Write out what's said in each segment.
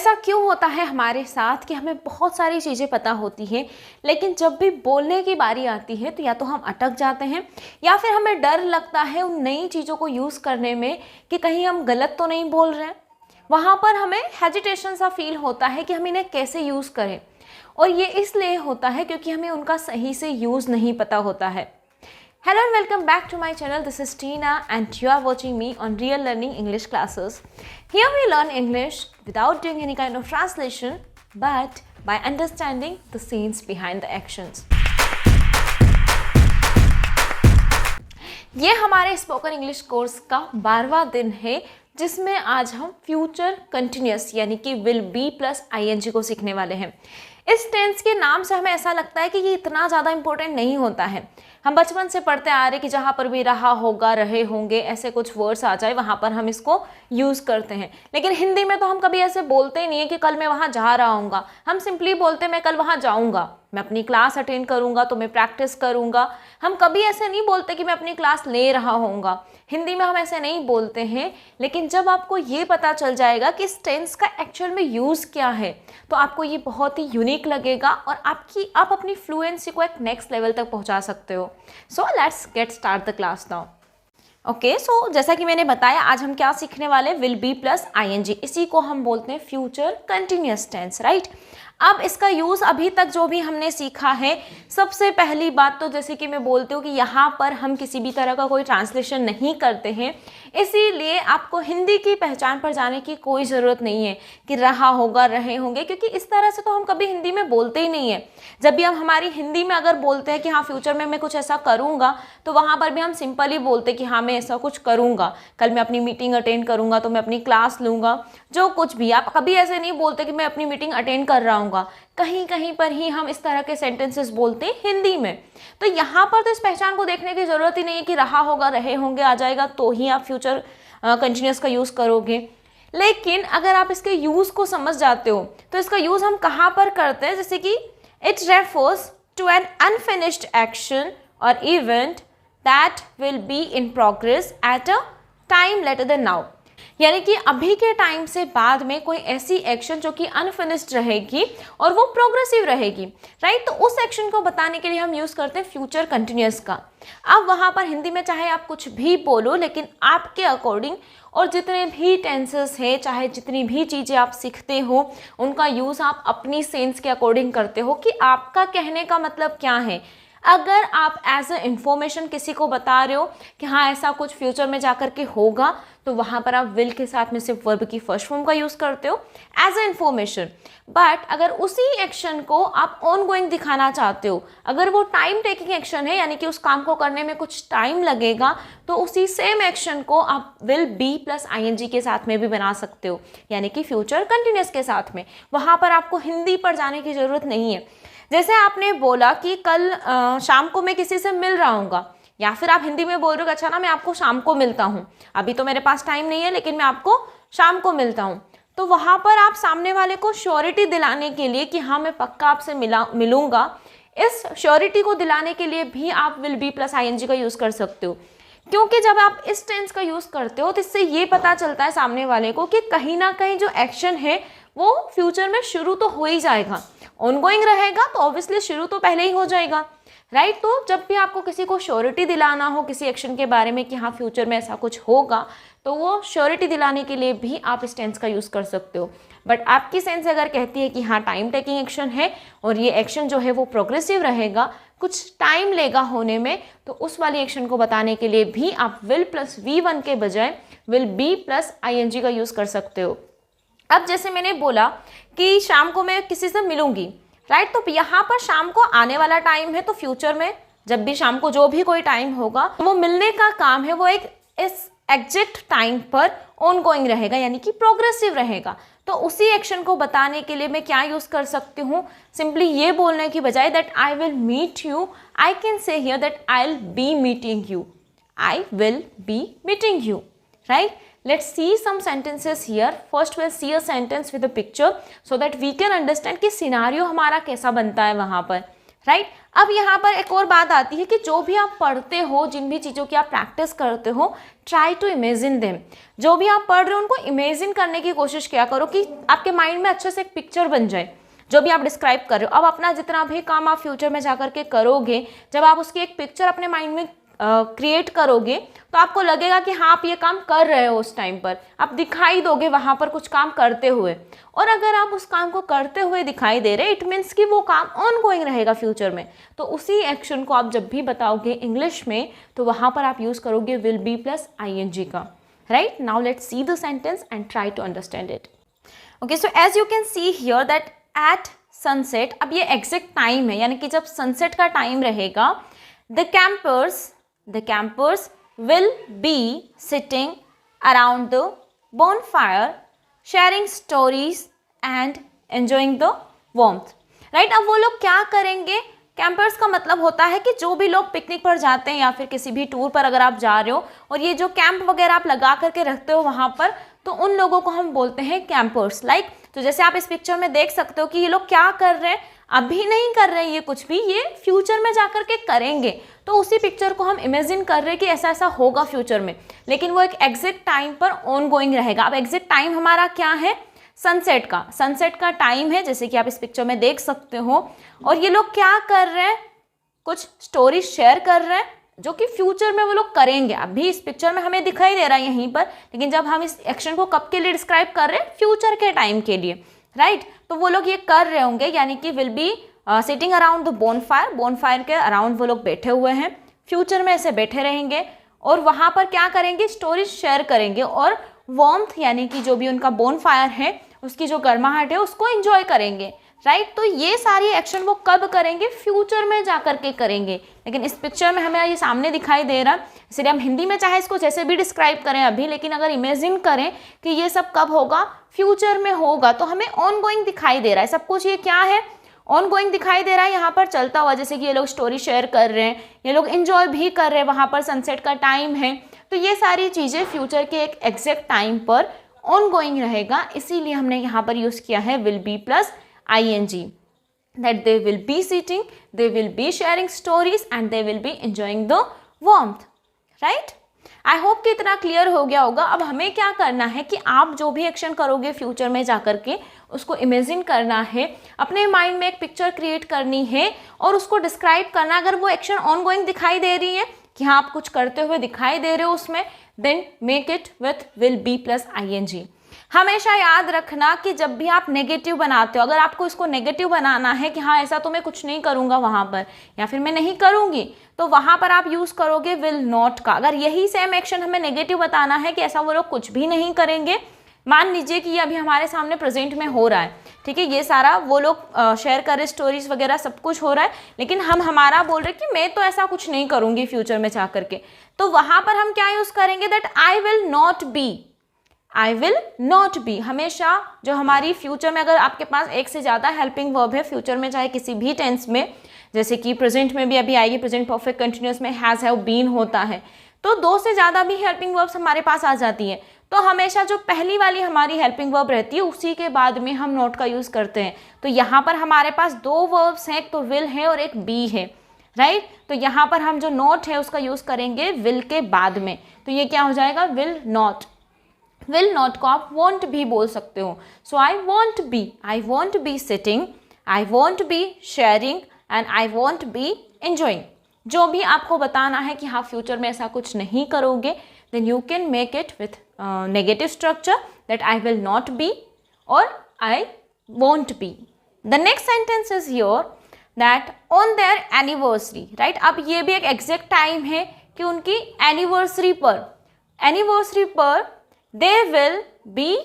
ऐसा क्यों होता है हमारे साथ कि हमें बहुत सारी चीज़ें पता होती हैं, लेकिन जब भी बोलने की बारी आती है तो या तो हम अटक जाते हैं या फिर हमें डर लगता है उन नई चीज़ों को यूज़ करने में कि कहीं हम गलत तो नहीं बोल रहे हैं। वहाँ पर हमें हेजिटेशन सा फील होता है कि हम इन्हें कैसे यूज़ करें, और ये इसलिए होता है क्योंकि हमें उनका सही से यूज़ नहीं पता होता है। Hello and welcome back to my channel. This is Tina and you are watching me on Real Learning English classes. Here we learn English without doing any kind of translation, but by understanding the scenes behind the actions. ये हमारे spoken English course का 12वां दिन है, जिसमें आज हम future continuous यानी कि विल बी प्लस आईएनजी को सीखने वाले हैं। इस टेंस के नाम से हमें ऐसा लगता है कि ये इतना ज़्यादा इंपॉर्टेंट नहीं होता है। हम बचपन से पढ़ते आ रहे कि जहाँ पर भी रहा होगा, रहे होंगे, ऐसे कुछ वर्ड्स आ जाए वहाँ पर हम इसको यूज़ करते हैं। लेकिन हिंदी में तो हम कभी ऐसे बोलते ही नहीं है कि कल मैं वहाँ जा रहा हूँगा। हम सिंपली बोलते हैं मैं कल वहाँ जाऊँगा, मैं अपनी क्लास अटेंड करूँगा तो मैं प्रैक्टिस करूँगा। हम कभी ऐसे नहीं बोलते कि मैं अपनी क्लास ले रहा होऊंगा। हिंदी में हम ऐसे नहीं बोलते हैं। लेकिन जब आपको ये पता चल जाएगा कि इस टेंस का एक्चुअल में यूज़ क्या है, तो आपको ये बहुत ही यूनिक लगेगा और आप अपनी फ्लुएंसी को एक नेक्स्ट लेवल तक पहुंचा सकते हो। So let's get start the class now. Okay, so जैसा कि मैंने बताया, आज हम क्या सीखने वाले, विल बी प्लस आईएनजी। इसी को हम बोलते हैं फ्यूचर कंटिन्यूअस टेंस, राइट। अब इसका यूज़ अभी तक जो भी हमने सीखा है, सबसे पहली बात तो जैसे कि मैं बोलती हूँ कि यहाँ पर हम किसी भी तरह का कोई ट्रांसलेशन नहीं करते हैं, इसीलिए आपको हिंदी की पहचान पर जाने की कोई ज़रूरत नहीं है कि रहा होगा, रहे होंगे, क्योंकि इस तरह से तो हम कभी हिंदी में बोलते ही नहीं है। जब भी हम हमारी हिंदी में अगर बोलते हैं कि हाँ फ्यूचर में मैं कुछ ऐसा करूँगा, तो वहाँ पर भी हम सिंपली बोलते कि हाँ मैं ऐसा कुछ करूँगा, कल मैं अपनी मीटिंग अटेंड करूँगा तो मैं अपनी क्लास लूँगा, जो कुछ भी। आप कभी ऐसे नहीं बोलते कि मैं अपनी मीटिंग अटेंड कर रहा हूँ। कहीं कहीं पर ही हम इस तरह के सेंटेंसेस बोलते हैं हिंदी में। तो यहाँ पर तो इस पहचान को देखने की जरूरत ही नहीं है कि रहा होगा, रहे होंगे आ जाएगा तो ही आप फ्यूचर कंटिन्यूअस का यूज़ करोगे। लेकिन अगर आप इसके यूज़ को समझ जाते हो तो इसका यूज़ हम कहाँ पर करते हैं, जैसे कि it refers to an unfinished action और event that will be in progress at a time later than now. यानी कि अभी के टाइम से बाद में कोई ऐसी एक्शन जो कि अनफिनिश्ड रहेगी और वो प्रोग्रेसिव रहेगी, राइट। तो उस एक्शन को बताने के लिए हम यूज़ करते हैं फ्यूचर कंटिन्यूअस का। अब वहाँ पर हिंदी में चाहे आप कुछ भी बोलो, लेकिन आपके अकॉर्डिंग और जितने भी टेंसेस हैं, चाहे जितनी भी चीज़ें आप सीखते हो, उनका यूज़ आप अपनी सेंस के अकॉर्डिंग करते हो कि आपका कहने का मतलब क्या है। अगर आप एज अ इंफॉर्मेशन किसी को बता रहे हो कि हाँ ऐसा कुछ फ्यूचर में जाकर के होगा, तो वहाँ पर आप विल के साथ में सिर्फ वर्ब की फर्स्ट फॉर्म का यूज़ करते हो एज अ इंफॉर्मेशन। बट अगर उसी एक्शन को आप ऑन गोइंग दिखाना चाहते हो, अगर वो टाइम टेकिंग एक्शन है, यानी कि उस काम को करने में कुछ टाइम लगेगा, तो उसी सेम एक्शन को आप विल बी प्लस आईएनजी के साथ में भी बना सकते हो, यानी कि फ्यूचर कंटिन्यूअस के साथ में। वहाँ पर आपको हिंदी पर जाने की ज़रूरत नहीं है। जैसे आपने बोला कि कल शाम को मैं किसी से मिल रहा हूँगा, या फिर आप हिंदी में बोल रहे हो अच्छा ना मैं आपको शाम को मिलता हूँ, अभी तो मेरे पास टाइम नहीं है लेकिन मैं आपको शाम को मिलता हूँ। तो वहाँ पर आप सामने वाले को श्योरिटी दिलाने के लिए कि हाँ मैं पक्का आपसे मिलूँगा, इस श्योरिटी को दिलाने के लिए भी आप विल बी प्लस आईएनजी का यूज़ कर सकते हो। क्योंकि जब आप इस टेंस का यूज़ करते हो तो इससे ये पता चलता है सामने वाले को कि कहीं ना कहीं जो एक्शन है वो फ्यूचर में शुरू तो हो ही जाएगा। ऑनगोइंग रहेगा तो ऑब्वियसली शुरू तो पहले ही हो जाएगा, राइट। तो जब भी आपको किसी को श्योरिटी दिलाना हो किसी एक्शन के बारे में कि हाँ फ्यूचर में ऐसा कुछ होगा, तो वो श्योरिटी दिलाने के लिए भी आप इस टेंस का यूज़ कर सकते हो। बट आपकी सेंस अगर कहती है कि हाँ टाइम टेकिंग एक्शन है और ये एक्शन जो है वो प्रोग्रेसिव रहेगा, कुछ टाइम लेगा होने में, तो उस वाली एक्शन को बताने के लिए भी आप विल प्लस V1 के बजाय विल बी प्लस आईएनजी का यूज़ कर सकते हो। अब जैसे मैंने बोला कि शाम को मैं किसी से मिलूंगी, राइट। तो यहाँ पर शाम को आने वाला टाइम है, तो फ्यूचर में जब भी शाम को जो भी कोई टाइम होगा, वो मिलने का काम है, वो एक इस एग्जैक्ट टाइम पर ऑनगोइंग रहेगा, यानी कि प्रोग्रेसिव रहेगा। तो उसी एक्शन को बताने के लिए मैं क्या यूज़ कर सकती हूँ, सिंपली ये बोलने की बजाय that I will meet you, I can say here that I will be meeting you, I will be meeting you, right? Let's see some sentences here. First we'll see a sentence with a picture so that we can understand कि scenario हमारा कैसा बनता है वहाँ पर, right. अब यहाँ पर एक और बात आती है कि जो भी आप पढ़ते हो, जिन भी चीज़ों की आप प्रैक्टिस करते हो, ट्राई टू इमेजिन देम। जो भी आप पढ़ रहे हो उनको इमेजिन करने की कोशिश किया करो कि आपके माइंड में अच्छे से एक पिक्चर बन जाए जो भी आप डिस्क्राइब कर रहे हो। अब अपना जितना भी काम आप फ्यूचर में जाकर के करोगे, जब आप उसकी एक पिक्चर अपने माइंड में क्रिएट करोगे तो आपको लगेगा कि हाँ आप ये काम कर रहे हो, उस टाइम पर आप दिखाई दोगे वहाँ पर कुछ काम करते हुए। और अगर आप उस काम को करते हुए दिखाई दे रहे, इट मीन्स कि वो काम ऑन गोइंग रहेगा फ्यूचर में। तो उसी एक्शन को आप जब भी बताओगे इंग्लिश में तो वहाँ पर आप यूज़ करोगे विल बी प्लस ING का, right. Now let's see the sentence and try to understand it. Okay, so as you can see here that at sunset, अब ये एग्जैक्ट टाइम है, यानी कि जब सनसेट का टाइम रहेगा, the campers will be sitting around the bonfire sharing stories and enjoying the warmth, right। अब वो लोग क्या करेंगे, कैंपर्स का मतलब होता है कि जो भी लोग पिकनिक पर जाते हैं या फिर किसी भी टूर पर अगर आप जा रहे हो और ये जो कैंप वगैरह आप लगा करके रखते हो वहाँ पर, तो उन लोगों को हम बोलते हैं कैंपर्स, लाइक। तो जैसे आप इस पिक्चर में देख सकते हो कि ये लोग क्या कर रहे हैं, अभी नहीं कर रहे हैं ये कुछ भी, ये फ्यूचर में जाकर के करेंगे। तो उसी पिक्चर को हम इमेजिन कर रहे हैं कि ऐसा ऐसा होगा फ्यूचर में, लेकिन वो एक एग्जैक्ट टाइम पर ऑन गोइंग रहेगा। अब एग्जैक्ट टाइम हमारा क्या है, सनसेट का टाइम है, जैसे कि आप इस पिक्चर में देख सकते हो। और ये लोग क्या कर रहे हैं, कुछ स्टोरी शेयर कर रहे हैं जो कि फ्यूचर में वो लोग करेंगे। अभी इस पिक्चर में हमें दिखाई दे रहा है यहीं पर, लेकिन जब हम इस एक्शन को कब के लिए डिस्क्राइब कर रहे हैं, फ्यूचर के टाइम के लिए, राइट। तो वो लोग ये कर रहे होंगे, यानी कि will be sitting around the bonfire के अराउंड वो लोग बैठे हुए हैं, फ्यूचर में ऐसे बैठे रहेंगे और वहाँ पर क्या करेंगे, स्टोरीज शेयर करेंगे और वार्मथ यानी कि जो भी उनका बोनफायर है उसकी जो गर्माहट है उसको एंजॉय करेंगे, राइट। तो ये सारी एक्शन वो कब करेंगे, फ्यूचर में जाकर के करेंगे। लेकिन इस पिक्चर में हमें ये सामने दिखाई दे रहा है, इसलिए हम हिंदी में चाहे इसको जैसे भी डिस्क्राइब करें अभी, लेकिन अगर इमेजिन करें कि ये सब कब होगा, फ्यूचर में होगा, तो हमें ऑन गोइंग दिखाई दे रहा है सब कुछ। ये क्या है, ऑन गोइंग दिखाई दे रहा है यहाँ पर चलता हुआ, जैसे कि ये लोग स्टोरी शेयर कर रहे हैं, ये लोग एंजॉय भी कर रहे हैं, वहाँ पर सनसेट का टाइम है। तो ये सारी चीज़ें फ्यूचर के एक एग्जैक्ट टाइम पर ऑन गोइंग रहेगा, इसीलिए हमने यहाँ पर यूज़ किया है will be plus ING, that they will be sitting, they will be sharing stories and they will be enjoying the warmth, right। I hope कि इतना क्लियर हो गया होगा। अब हमें क्या करना है कि आप जो भी एक्शन करोगे फ्यूचर में जाकर के उसको इमेजिन करना है, अपने माइंड में एक पिक्चर क्रिएट करनी है और उसको डिस्क्राइब करना। अगर वो एक्शन ऑन गोइंग दिखाई दे रही है कि हाँ आप कुछ करते हुए दिखाई दे रहे हो उसमें, then make it with will be plus ING। हमेशा याद रखना कि जब भी आप नेगेटिव बनाते हो, अगर आपको इसको नेगेटिव बनाना है कि हाँ ऐसा तो मैं कुछ नहीं करूँगा वहाँ पर या फिर मैं नहीं करूँगी, तो वहाँ पर आप यूज़ करोगे विल नॉट का। अगर यही सेम एक्शन हमें नेगेटिव बताना है कि ऐसा वो लोग कुछ भी नहीं करेंगे, मान लीजिए कि ये अभी हमारे सामने प्रेजेंट में हो रहा है, ठीक है, ये सारा वो लोग शेयर कर रहे, स्टोरीज वगैरह सब कुछ हो रहा है, लेकिन हम हमारा बोल रहे कि मैं तो ऐसा कुछ नहीं करूँगी फ्यूचर में जा करके, तो वहाँ पर हम क्या यूज़ करेंगे, that I will not B. हमेशा जो हमारी फ्यूचर में, अगर आपके पास एक से ज़्यादा हेल्पिंग वर्ब है फ्यूचर में, चाहे किसी भी टेंस में, जैसे कि प्रेजेंट में भी अभी आएगी, प्रेजेंट परफेक्ट कंटिन्यूअस में हैज़ हैव बीन होता है, तो दो से ज़्यादा भी हेल्पिंग वर्ब्स हमारे पास आ जाती है। तो हमेशा जो पहली वाली हमारी हेल्पिंग वर्ब रहती है उसी के बाद में हम नॉट का यूज़ करते हैं। तो यहाँ पर हमारे पास दो वर्ब्स हैं, एक तो विल है और एक बी है, राइट। तो यहाँ पर हम जो नॉट है उसका यूज़ करेंगे विल के बाद में, तो ये क्या हो जाएगा, विल नॉट को आप वॉन्ट भी बोल सकते हो। So I won't be sitting, I won't be sharing and I won't be enjoying. जो भी आपको बताना है कि हाँ फ्यूचर में ऐसा कुछ नहीं करोगे, then you can make it with negative structure, that I will not be और I won't be. The next sentence is here that on their anniversary, right. अब ये भी एक एग्जैक्ट टाइम है कि उनकी एनिवर्सरी पर दे विल बी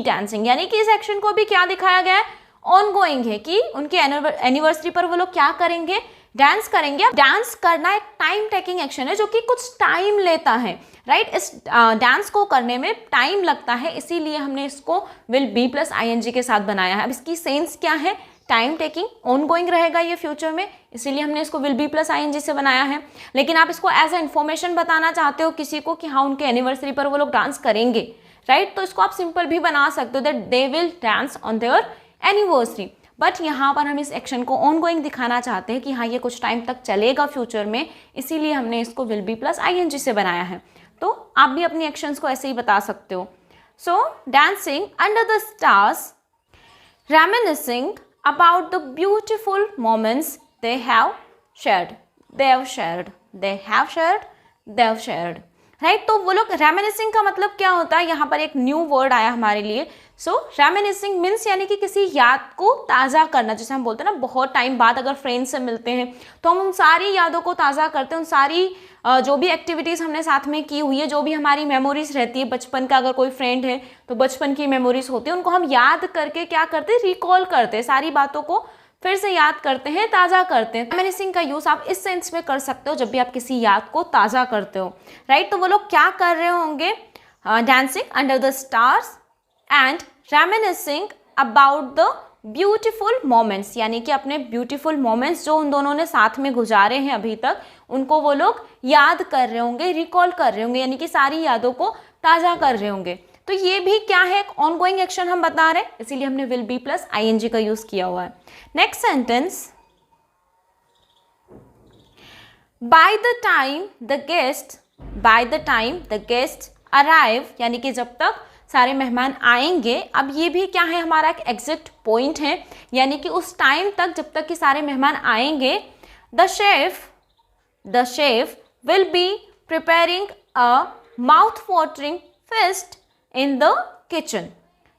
डांसिंग, यानी कि इस एक्शन को भी क्या दिखाया गया है, ऑन गोइंग है कि उनके एनिवर्सरी पर वो लोग क्या करेंगे, डांस करेंगे। डांस करना एक टाइम टेकिंग एक्शन है जो कि कुछ टाइम लेता है, राइट। इस डांस को करने में टाइम लगता है, इसीलिए हमने इसको विल बी प्लस ING के साथ बनाया है। अब इसकी सेंस क्या है, टाइम टेकिंग, ऑन गोइंग रहेगा ये फ्यूचर में, इसीलिए हमने इसको विल बी प्लस ING से बनाया है। लेकिन आप इसको एज ए इन्फॉर्मेशन बताना चाहते हो किसी को कि हाँ उनके एनिवर्सरी पर वो लोग डांस करेंगे, राइट। तो इसको आप सिंपल भी बना सकते हो that they will dance on their anniversary. But यहाँ पर हम इस एक्शन को ऑन गोइंग दिखाना चाहते हैं कि हाँ ये कुछ टाइम तक चलेगा फ्यूचर में, इसीलिए हमने इसको विल बी प्लस ING से बनाया है। तो आप भी अपनी एक्शंस को ऐसे ही बता सकते हो। So dancing under the stars, reminiscing about the beautiful moments they have shared, they have shared, they have shared, they have shared, right. तो वो लोग रेमिनिसिंग का मतलब क्या होता है, यहाँ पर एक न्यू वर्ड आया हमारे लिए। सो रेमिनिसिंग मीन्स यानी कि किसी याद को ताज़ा करना, जैसे हम बोलते हैं ना बहुत टाइम बाद अगर फ्रेंड्स से मिलते हैं तो हम उन सारी यादों को ताज़ा करते हैं, उन सारी जो भी एक्टिविटीज़ हमने साथ में की हुई है, जो भी हमारी मेमोरीज रहती है बचपन का, अगर कोई फ्रेंड है तो बचपन की मेमोरीज होती है, उनको हम याद करके क्या करते हैं, रिकॉल करते हैं, सारी बातों को फिर से याद करते हैं, ताज़ा करते हैं। रेमिनिसिंग का यूज़ आप इस सेंस में कर सकते हो जब भी आप किसी याद को ताज़ा करते हो, राइट। तो वो लोग क्या कर रहे होंगे, dancing under the stars and reminiscing about the beautiful moments, यानी कि अपने ब्यूटीफुल मोमेंट्स जो उन दोनों ने साथ में गुजारे हैं अभी तक, उनको वो लोग याद कर रहे होंगे, रिकॉल कर रहे होंगे, यानी कि सारी यादों को ताज़ा कर रहे होंगे। तो ये भी क्या है, एक ऑनगोइंग एक्शन हम बता रहे हैं, इसीलिए हमने विल बी प्लस ING का यूज किया हुआ है। Next sentence, by the time the guest arrive, यानी कि जब तक सारे मेहमान आएंगे। अब ये भी क्या है, हमारा एक एग्जैक्ट पॉइंट है, यानी कि उस टाइम तक जब तक कि सारे मेहमान आएंगे, the chef will be preparing a mouth watering feast in the kitchen,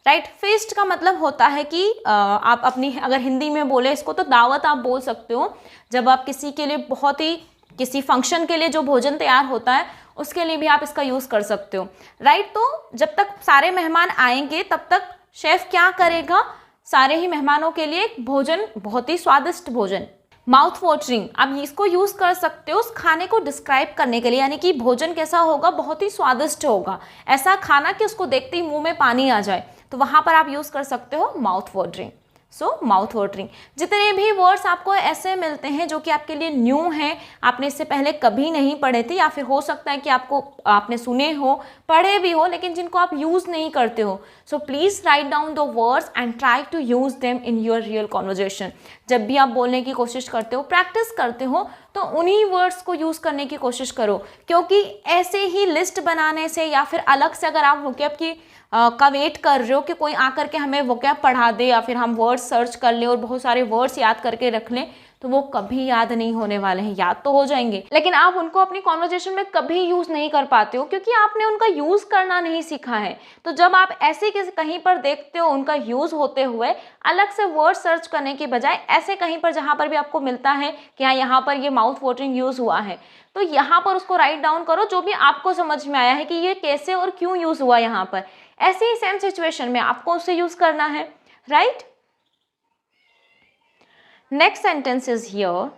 right. feast का मतलब होता है कि आप अपनी, अगर हिंदी में बोले इसको तो दावत आप बोल सकते हो, जब आप किसी के लिए बहुत ही, किसी फंक्शन के लिए जो भोजन तैयार होता है उसके लिए भी आप इसका यूज़ कर सकते हो, राइट। तो जब तक सारे मेहमान आएंगे तब तक शेफ क्या करेगा, सारे ही मेहमानों के लिए एक भोजन, बहुत ही स्वादिष्ट भोजन, माउथ वाटरिंग, आप इसको यूज़ कर सकते हो उस खाने को डिस्क्राइब करने के लिए, यानी कि भोजन कैसा होगा, बहुत ही स्वादिष्ट होगा, ऐसा खाना कि उसको देखते ही मुंह में पानी आ जाए, तो वहाँ पर आप यूज़ कर सकते हो माउथ वाटरिंग। सो माउथ वाटरिंग। जितने भी वर्ड्स आपको ऐसे मिलते हैं जो कि आपके लिए न्यू हैं, आपने इससे पहले कभी नहीं पढ़े थे, या फिर हो सकता है कि आपने सुने हो, पढ़े भी हो, लेकिन जिनको आप यूज़ नहीं करते हो, so please write down the words and try to use them in your real conversation. जब भी आप बोलने की कोशिश करते हो, प्रैक्टिस करते हो, तो उन्हीं वर्ड्स को यूज़ करने की कोशिश करो, क्योंकि ऐसे ही लिस्ट बनाने से या फिर अलग से अगर आप वोकैब की का वेट कर रहे हो कि कोई आकर के हमें वोकैब पढ़ा दे, या फिर हम वर्ड्स सर्च कर ले और बहुत सारे वर्ड्स याद करके रख लें, तो वो कभी याद नहीं होने वाले हैं। याद तो हो जाएंगे लेकिन आप उनको अपनी कॉन्वर्जेशन में कभी यूज़ नहीं कर पाते हो, क्योंकि आपने उनका यूज़ करना नहीं सीखा है। तो जब आप ऐसे कहीं पर देखते हो उनका यूज़ होते हुए, अलग से वर्ड सर्च करने के बजाय ऐसे कहीं पर जहाँ पर भी आपको मिलता है कि हाँ यहाँ पर ये माउथ वाटरिंग यूज़ हुआ है, तो यहाँ पर उसको राइट डाउन करो, जो भी आपको समझ में आया है कि ये कैसे और क्यों यूज़ हुआ यहाँ पर, ऐसे ही सेम सिचुएशन में आपको उसे यूज़ करना है, right. Next sentence is here,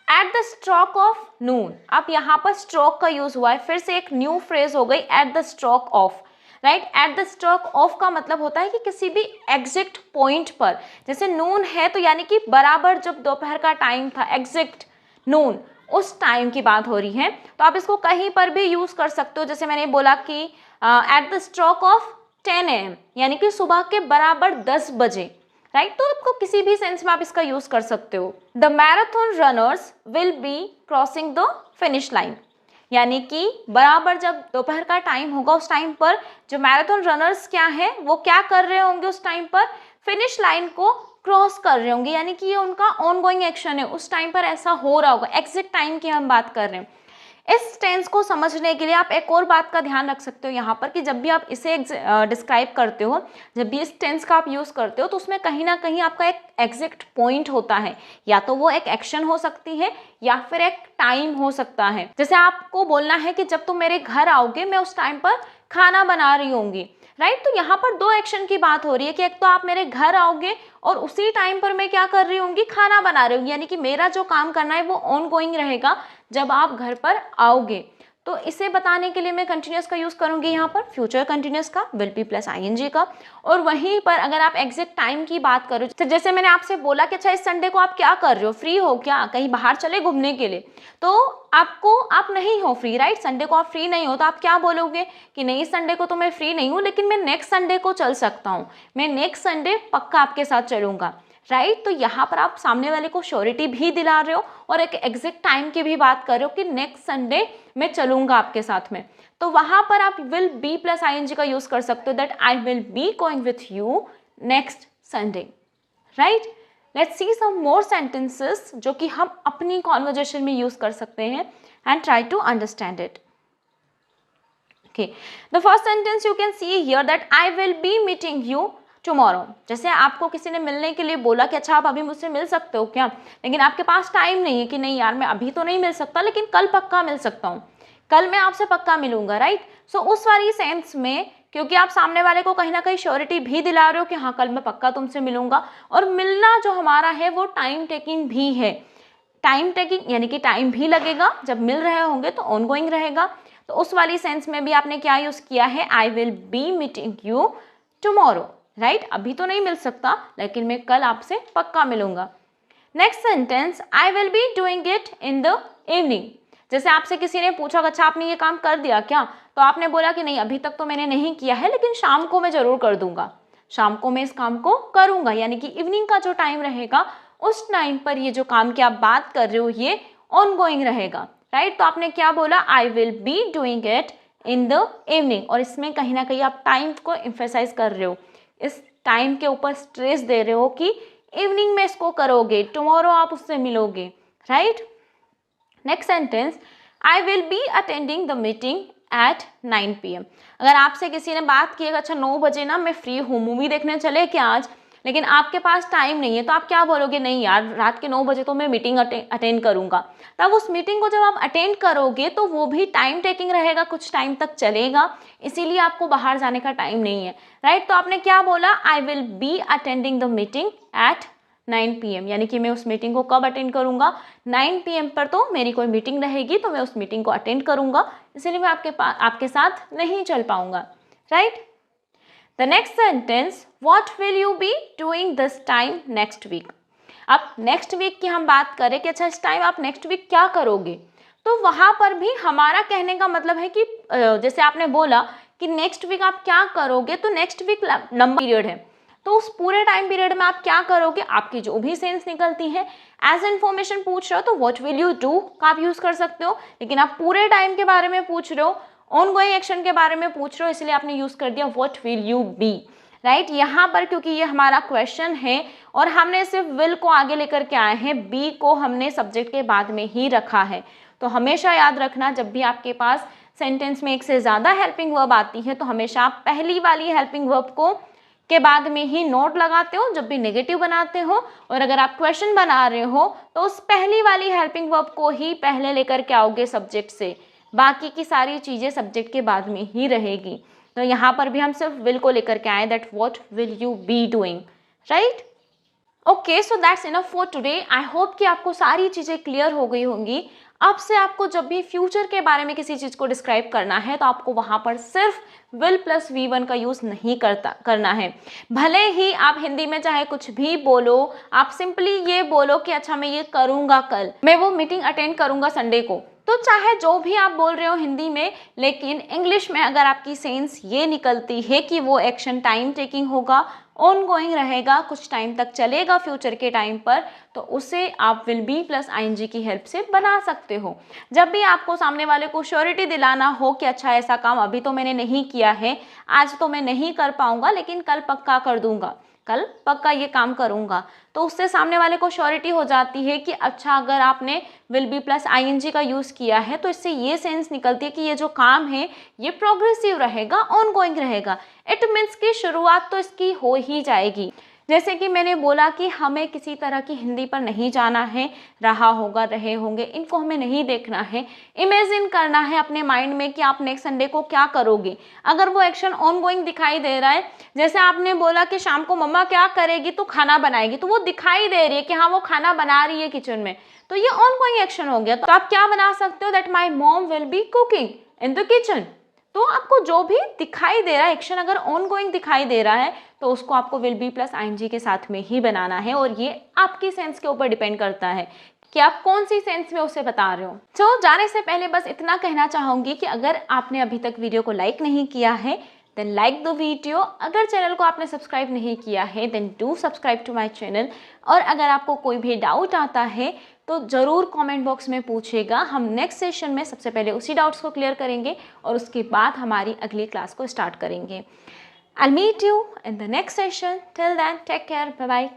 at the stroke of noon. अब यहाँ पर स्ट्रोक का यूज हुआ है, फिर से एक न्यू फ्रेज हो गई, eight the stroke of, right. Eight the stroke of का मतलब होता है कि किसी भी एग्जैक्ट पॉइंट पर, जैसे नून है तो यानी कि बराबर जब दोपहर का टाइम था, एग्जैक्ट नून, उस टाइम की बात हो रही है, तो आप इसको कहीं पर भी यूज कर सकते हो। जैसे मैंने बोला कि eight the stroke of 10 AM, यानी कि सुबह के बराबर 10 बजे, राइट। तो आपको किसी भी सेंस में आप इसका यूज कर सकते हो। The marathon runners will be crossing the finish line, यानी कि बराबर जब दोपहर का टाइम होगा उस टाइम पर जो मैराथन रनर्स क्या है, वो क्या कर रहे होंगे, उस टाइम पर फिनिश लाइन को क्रॉस कर रहे होंगे, यानी कि ये उनका ऑनगोइंग एक्शन है, उस टाइम पर ऐसा हो रहा होगा। एग्जैक्ट टाइम की हम बात कर रहे हैं। इस टेंस को समझने के लिए आप एक और बात का ध्यान रख सकते हो यहाँ पर, कि जब भी आप इसे डिस्क्राइब करते हो, जब भी इस टेंस का आप यूज़ करते हो, तो उसमें कहीं ना कहीं आपका एक एग्जैक्ट पॉइंट होता है, या तो वो एक एक्शन हो सकती है या फिर एक टाइम हो सकता है। जैसे आपको बोलना है कि जब तुम मेरे घर आओगे मैं उस टाइम पर खाना बना रही होंगी, राइट। तो यहाँ पर दो एक्शन की बात हो रही है कि एक तो आप मेरे घर आओगे और उसी टाइम पर मैं क्या कर रही होंगी, खाना बना रही होंगी, यानी कि मेरा जो काम करना है वो ऑन गोइंग रहेगा जब आप घर पर आओगे। तो इसे बताने के लिए मैं कंटिन्यूस का यूज़ करूँगी यहाँ पर, फ्यूचर कंटिन्यूस का, विल बी प्लस आईएनजी का। और वहीं पर अगर आप एग्जैक्ट टाइम की बात करो, तो जैसे मैंने आपसे बोला कि अच्छा इस संडे को आप क्या कर रहे हो, फ्री हो क्या, कहीं बाहर चले घूमने के लिए, तो आप नहीं हो फ्री, राइट, संडे को आप फ्री नहीं हो, तो आप क्या बोलोगे कि नहीं इस संडे को तो मैं फ्री नहीं हूँ, लेकिन मैं नेक्स्ट संडे को चल सकता हूँ, मैं नेक्स्ट संडे पक्का आपके साथ चलूँगा, राइट। तो यहाँ पर आप सामने वाले को श्योरिटी भी दिला रहे हो और एक एग्जैक्ट टाइम की भी बात कर रहे हो कि नेक्स्ट संडे मैं चलूंगा आपके साथ में। तो वहां पर आप विल बी प्लस आईएनजी का यूज कर सकते हो, that I will be going with you next Sunday, right. Let's see some more sentences जो कि हम अपनी कॉन्वर्जेशन में यूज कर सकते हैं and try to understand it. Okay, the first sentence you can see here that I will be meeting you tomorrow। जैसे आपको किसी ने मिलने के लिए बोला कि अच्छा आप अभी मुझसे मिल सकते हो क्या, लेकिन आपके पास टाइम नहीं है कि नहीं यार मैं अभी तो नहीं मिल सकता, लेकिन कल पक्का मिल सकता हूँ, कल मैं आपसे पक्का मिलूंगा, राइट। सो उस वाली सेंस में, क्योंकि आप सामने वाले को कहीं ना कहीं श्योरिटी भी दिला रहे हो कि हाँ कल मैं पक्का तुमसे मिलूंगा, और मिलना जो हमारा है वो टाइम टेकिंग भी है, टाइम टेकिंग यानी कि टाइम भी लगेगा, जब मिल रहे होंगे तो ऑनगोइंग रहेगा। तो उस वाली सेंस में भी आपने क्या यूज किया है, आई will be meeting you tomorrow, right. अभी तो नहीं मिल सकता लेकिन मैं कल आपसे पक्का मिलूंगा। Next sentence, I will be doing it in the evening. जैसे आपसे किसी ने पूछा अच्छा आपने ये काम कर दिया क्या, तो आपने बोला कि नहीं अभी तक तो मैंने नहीं किया है, लेकिन शाम को मैं जरूर कर दूंगा, शाम को मैं इस काम को करूंगा, यानी कि इवनिंग का जो टाइम रहेगा उस टाइम पर ये जो काम की आप बात कर रहे हो ये ऑनगोइंग रहेगा, राइट। तो आपने क्या बोला, आई will be doing it in the evening, और इसमें कहीं ना कहीं आप टाइम को एम्फेसाइज कर रहे हो, इस टाइम के ऊपर स्ट्रेस दे रहे हो कि इवनिंग में इसको करोगे, टुमारो आप उससे मिलोगे, right. Next sentence, I will be attending the meeting at 9 PM। अगर आपसे किसी ने बात की अच्छा 9 बजे ना मैं फ्री हूँ, मूवी देखने चले क्या आज, लेकिन आपके पास टाइम नहीं है, तो आप क्या बोलोगे, नहीं यार रात के 9 बजे तो मैं मीटिंग अटेंड करूंगा। तब उस मीटिंग को जब आप अटेंड करोगे तो वो भी टाइम टेकिंग रहेगा, कुछ टाइम तक चलेगा, इसीलिए आपको बाहर जाने का टाइम नहीं है, राइट। तो आपने क्या बोला, आई will be attending the meeting at 9 PM, यानी कि मैं उस मीटिंग को कब अटेंड करूंगा, 9 PM पर तो मेरी कोई मीटिंग रहेगी तो मैं उस मीटिंग को अटेंड करूंगा, इसीलिए मैं आपके साथ नहीं चल पाऊंगा, right. The next sentence, what will you be doing this time next week? अब नेक्स्ट वीक की हम बात करें कि अच्छा इस टाइम आप नेक्स्ट वीक क्या करोगे, तो वहां पर भी हमारा कहने का मतलब है कि जैसे आपने बोला कि नेक्स्ट वीक आप क्या करोगे, तो नेक्स्ट वीक लंबा पीरियड है, तो उस पूरे टाइम पीरियड में आप क्या करोगे, आपकी जो भी सेंस निकलती है, एज इन्फॉर्मेशन पूछ रहे हो तो व्हाट विल यू डू का आप यूज कर सकते हो, लेकिन आप पूरे टाइम के बारे में पूछ रहे हो, ऑनगोइंग एक्शन के बारे में पूछ रहे हो, इसलिए आपने यूज कर दिया what will you be, right. यहाँ पर क्योंकि ये हमारा क्वेश्चन है और हमने सिर्फ विल को आगे लेकर के आए हैं, बी को हमने सब्जेक्ट के बाद में ही रखा है, तो हमेशा याद रखना जब भी आपके पास सेंटेंस में एक से ज़्यादा हेल्पिंग वर्ब आती है तो हमेशा आप पहली वाली हेल्पिंग वर्ब को के बाद में ही नोट लगाते हो जब भी नेगेटिव बनाते हो, और अगर आप क्वेश्चन बना रहे हो तो उस पहली वाली हेल्पिंग वर्ब को ही पहले लेकर के आओगे सब्जेक्ट से, बाकी की सारी चीज़ें सब्जेक्ट के बाद में ही रहेगी। तो यहाँ पर भी हम सिर्फ विल को लेकर के आए, that what will you be doing, right. Okay, so that's enough for today. I hope कि आपको सारी चीज़ें क्लियर हो गई होंगी। अब से आपको जब भी फ्यूचर के बारे में किसी चीज़ को डिस्क्राइब करना है तो आपको वहाँ पर सिर्फ विल प्लस V1 का यूज़ नहीं करना है। भले ही आप हिंदी में चाहे कुछ भी बोलो, आप सिंपली ये बोलो कि अच्छा मैं ये करूँगा कल, मैं वो मीटिंग अटेंड करूँगा संडे को, तो चाहे जो भी आप बोल रहे हो हिंदी में, लेकिन इंग्लिश में अगर आपकी सेंस ये निकलती है कि वो एक्शन टाइम टेकिंग होगा, ऑनगोइंग रहेगा, कुछ टाइम तक चलेगा फ्यूचर के टाइम पर, तो उसे आप विल बी प्लस आईएनजी की हेल्प से बना सकते हो। जब भी आपको सामने वाले को श्योरिटी दिलाना हो कि अच्छा ऐसा काम अभी तो मैंने नहीं किया है, आज तो मैं नहीं कर पाऊंगा, लेकिन कल पक्का कर दूंगा, कल पक्का ये काम करूंगा, तो उससे सामने वाले को श्योरिटी हो जाती है कि अच्छा अगर आपने विल बी प्लस आईएनजी का यूज़ किया है तो इससे ये सेंस निकलती है कि ये जो काम है ये प्रोग्रेसिव रहेगा, ऑनगोइंग रहेगा। इट मीन्स कि शुरुआत तो इसकी हो ही जाएगी, जैसे कि मैंने बोला कि हमें किसी तरह की हिंदी पर नहीं जाना है, रहा होगा, रहे होंगे, इनको हमें नहीं देखना है। इमेजिन करना है अपने माइंड में कि आप नेक्स्ट संडे को क्या करोगे। अगर वो एक्शन ऑनगोइंग दिखाई दे रहा है, जैसे आपने बोला कि शाम को मम्मा क्या करेगी, तो खाना बनाएगी, तो वो दिखाई दे रही है कि हाँ वो खाना बना रही है किचन में, तो ये ऑनगोइंग एक्शन हो गया। तो आप क्या बना सकते हो, that my mom will be cooking in the kitchen. तो आपको जो भी दिखाई दे रहा है एक्शन, अगर ऑनगोइंग दिखाई दे रहा है तो उसको आपको विल बी प्लस आईएनजी के साथ में ही बनाना है, और ये आपकी सेंस के ऊपर डिपेंड करता है कि आप कौन सी सेंस में उसे बता रहे हो। तो जाने से पहले बस इतना कहना चाहूंगी कि अगर आपने अभी तक वीडियो को लाइक नहीं किया है देन लाइक द वीडियो। अगर चैनल को आपने सब्सक्राइब नहीं किया है then do subscribe to my channel. और अगर आपको कोई भी डाउट आता है तो ज़रूर कमेंट बॉक्स में पूछेगा। हम नेक्स्ट सेशन में सबसे पहले उसी डाउट्स को क्लियर करेंगे और उसके बाद हमारी अगली क्लास को स्टार्ट करेंगे। I'll meet you in the next session. Till then, take care. Bye bye.